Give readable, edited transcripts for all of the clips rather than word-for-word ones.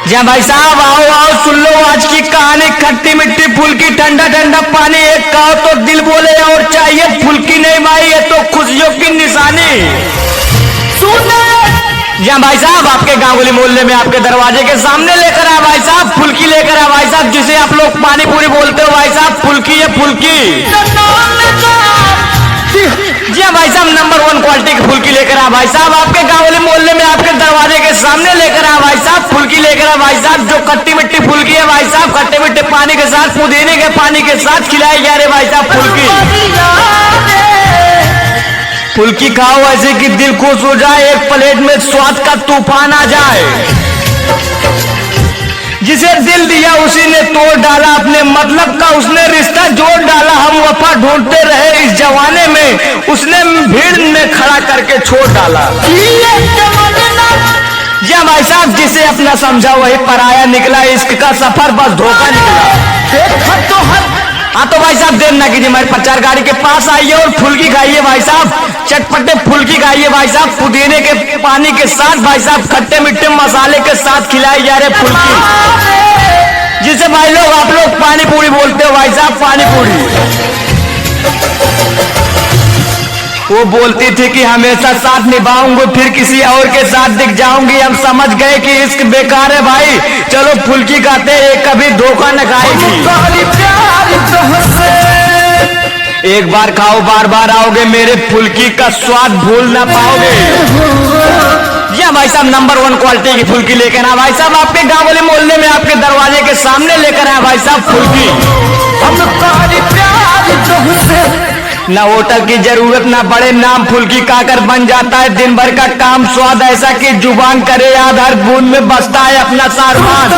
जी भाई साहब, आओ आओ सुन लो आज की कहानी। खट्टी मिट्टी फुल्की, ठंडा ठंडा पानी, एक कहो तो दिल बोले और चाहिए फुल्की नहीं भाई, ये तो खुशियों की निशानी। जी भाई साहब, आपके गांवली मोहल्ले में आपके दरवाजे के सामने लेकर आया भाई साहब फुल्की लेकर आया भाई साहब, जिसे आप लोग पानी पूरी बोलते हो भाई साहब, फुल्की है फुल्की। जी हाँ भाई साहब, नंबर 1 क्वालिटी की फुल्की लेकर आया भाई साहब, आपके गांवली मोहल्ले में आपके दरवाजे के सामने लेकर आया भाई साहब फुल्की लेकर आया भाई साहब, जो खट्टी मिट्टी फुल्की है भाई साहब, खट्टे मिट्टे पानी के साथ, पुदीने के पानी के साथ खिलाई जा रही भाई साहब फुल्की। फुल्की खाओ ऐसे कि दिल खुश हो जाए, एक प्लेट में स्वाद का तूफान आ जाए। जिसे दिल दिया उसी ने तोड़ डाला, अपने मतलब का उसने रिश्ता जोड़ डाला, हम वफा ढूंढते रहे इस जमाने में, उसने भीड़ में खड़ा करके छोड़ डाला। जी भाई साहब, जिसे अपना समझा वही पराया निकला, इश्क का सफर बस धोखा निकला। हाँ तो भाई साहब देर ना कीजिए, हमारे प्रचार गाड़ी के पास आइए और फुल्की खाइए भाई साहब, चटपटे फुल्की खाइए भाई साहब, पुदीने के पानी के साथ भाई साहब, खट्टे मिट्टे मसाले के साथ खिलाई जा रहे फुल्की, जिसे भाई लोग आप लोग पानी पूरी बोलते हो भाई साहब, पानी पूरी। वो बोलती थी कि हमेशा साथ निभाऊंगी, फिर किसी और के साथ दिख जाऊंगी, हम समझ गए कि इश्क बेकार है भाई, चलो फुल्की खाते हैं, कभी धोखा न खाएगी। एक बार खाओ बार बार आओगे, मेरे फुल्की का स्वाद भूल ना पाओगे। जी भाई साहब, नंबर 1 क्वालिटी की फुल्की लेकर आया भाई साहब, आपके गांव वाले मोहल्ले में आपके दरवाजे के सामने लेकर आया भाई साहब फुल्की। ना होटल की जरूरत ना बड़े नाम, फुल्की खाकर बन जाता है दिन भर का काम, स्वाद ऐसा कि जुबान करे याद, हर बूंद में बसता है अपना सारवान।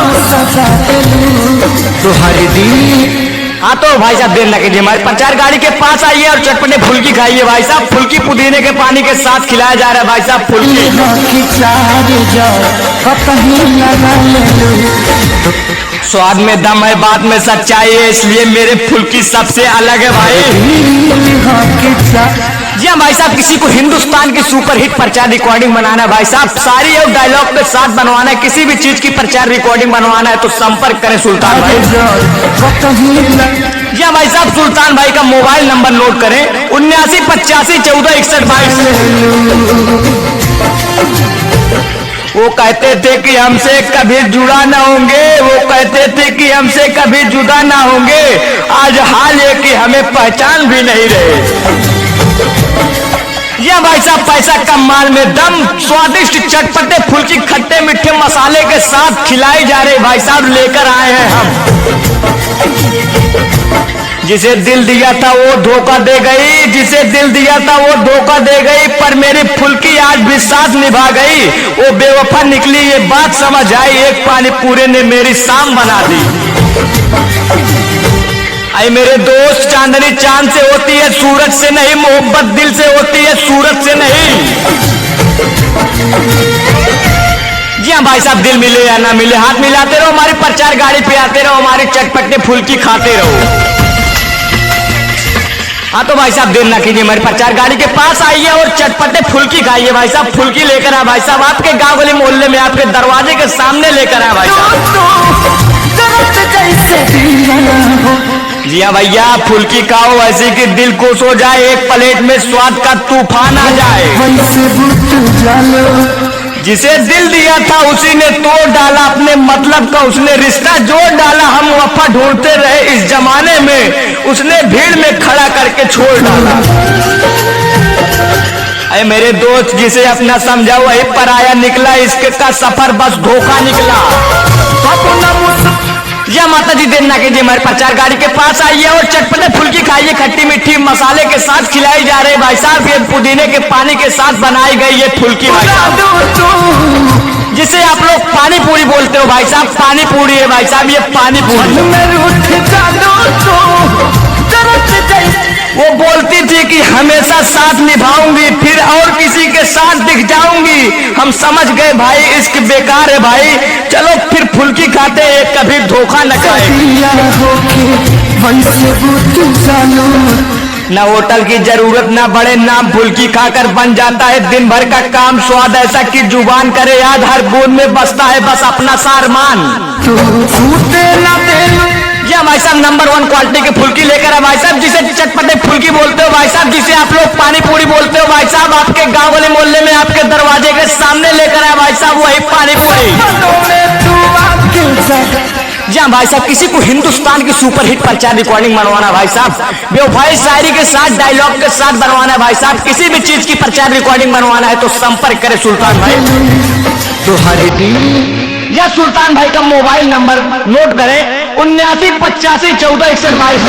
तो हर दिन हाँ तो भाई साहब देर लगे, हमारे प्रचार गाड़ी के पास आइए और चटपटे फुल्की खाइए भाई साहब, फुल्की पुदीने के पानी के साथ खिलाया जा रहा है भाई साहब फुल्की। स्वाद में दम है, बात में सच्चाई है, इसलिए मेरे फुल्की सबसे अलग है भाई। जी हाँ भाई साहब, किसी को हिंदुस्तान की सुपरहिट प्रचार रिकॉर्डिंग बनाना है भाई साहब, सारी और डायलॉग के साथ बनवाना है, किसी भी चीज की प्रचार रिकॉर्डिंग बनवाना है तो संपर्क करें सुल्तान भाई। जी हाँ भाई साहब, सुल्तान भाई का मोबाइल नंबर नोट करें, 7985146122। वो कहते थे कि हमसे कभी जुड़ा ना होंगे, वो कहते थे कि हमसे कभी जुदा ना होंगे, आज हाल है कि हमें पहचान भी नहीं रहे। ये भाई साहब, पैसा कम माल में दम, स्वादिष्ट चटपटे फुल्की खट्टे मीठे मसाले के साथ खिलाई जा रहे भाई साहब, लेकर आए हैं हम। जिसे दिल दिया था वो धोखा दे गई, जिसे दिल दिया था वो धोखा दे गई, पर मेरी फुल्की आज भी साथ निभा गई, वो बेवफा निकली ये बात समझ आई, एक पानी पूरे ने मेरी शाम बना दी। आई मेरे दोस्त, चांदनी चांद से होती है सूरज से नहीं, मोहब्बत दिल से होती है सूरज से नहीं। जी हाँ भाई साहब, दिल मिले या ना मिले हाथ मिलाते रहो, हमारी प्रचार गाड़ी पे आते रहो, हमारी चटपटे फुल्की खाते रहो। हाँ तो भाई साहब देर ना कीजिए, हमारी प्रचार गाड़ी के पास आइए और चटपटे फुल्की खाइए भाई साहब, फुल्की लेकर आया भाई साहब, आपके गांव वाले मोहल्ले में आपके दरवाजे के सामने लेकर आया भाई साहब। जी हाँ भैया, फुल्की खाओ ऐसे कि दिल खुश हो जाए, एक प्लेट में स्वाद का तूफान आ जाए। जिसे दिल दिया था उसी ने तोड़ डाला, अपने मतलब का उसने रिश्ता जोड़ डाला, हम वफा ढूंढते रहे इस जमाने में, उसने भीड़ में खड़ा करके छोड़ डाला। अरे मेरे दोस्त, जिसे अपना समझा वही पराया निकला, इसके का सफर बस धोखा निकला। या माता जी देर ना कीजिए, हमारे प्रचार गाड़ी के पास आइए और चटपटे फुल्की खाइए, खट्टी मीठी मसाले के साथ खिलाई जा रहे भाई साहब, ये पुदीने के पानी के साथ बनाई गई ये फुल्की भाई साहब, जिसे आप लोग पानी पूरी बोलते हो भाई साहब, पानी पूरी है भाई साहब, ये पानी पूरी। वो बोलती थी कि हमेशा साथ निभाऊंगी, फिर और किसी के साथ दिख जाऊंगी, हम समझ गए भाई इश्क बेकार है भाई, चलो फिर फुल्की खाते हैं, कभी धोखा न खाए। ना होटल की जरूरत ना बड़े नाम, फुल्की खाकर बन जाता है दिन भर का काम। स्वाद ऐसा कि जुबान करे याद, हर बूंद में बसता है बस अपना सारमान। ये भाई साहब नंबर 1 क्वालिटी की फुल्की लेकर है भाई साहब, जिसे चटपटे फुल्की बोलते हो भाई साहब, जिसे आप लोग पानी पूरी बोलते हो भाई साहब, आपके गांव वाले मोहल्ले में आपके दरवाजे के सामने लेकर है भाई साहब वही पानी पूरी। जी भाई साहब, किसी को हिंदुस्तान की सुपरहिट प्रचार रिकॉर्डिंग बनवाना भाई साहब, बेवफाई शायरी के साथ डायलॉग के साथ बनवाना है भाई साहब, किसी भी चीज की प्रचार रिकॉर्डिंग बनवाना है तो संपर्क करें सुल्तान भाई। या सुल्तान भाई का मोबाइल नंबर नोट करें 79 85 14 22।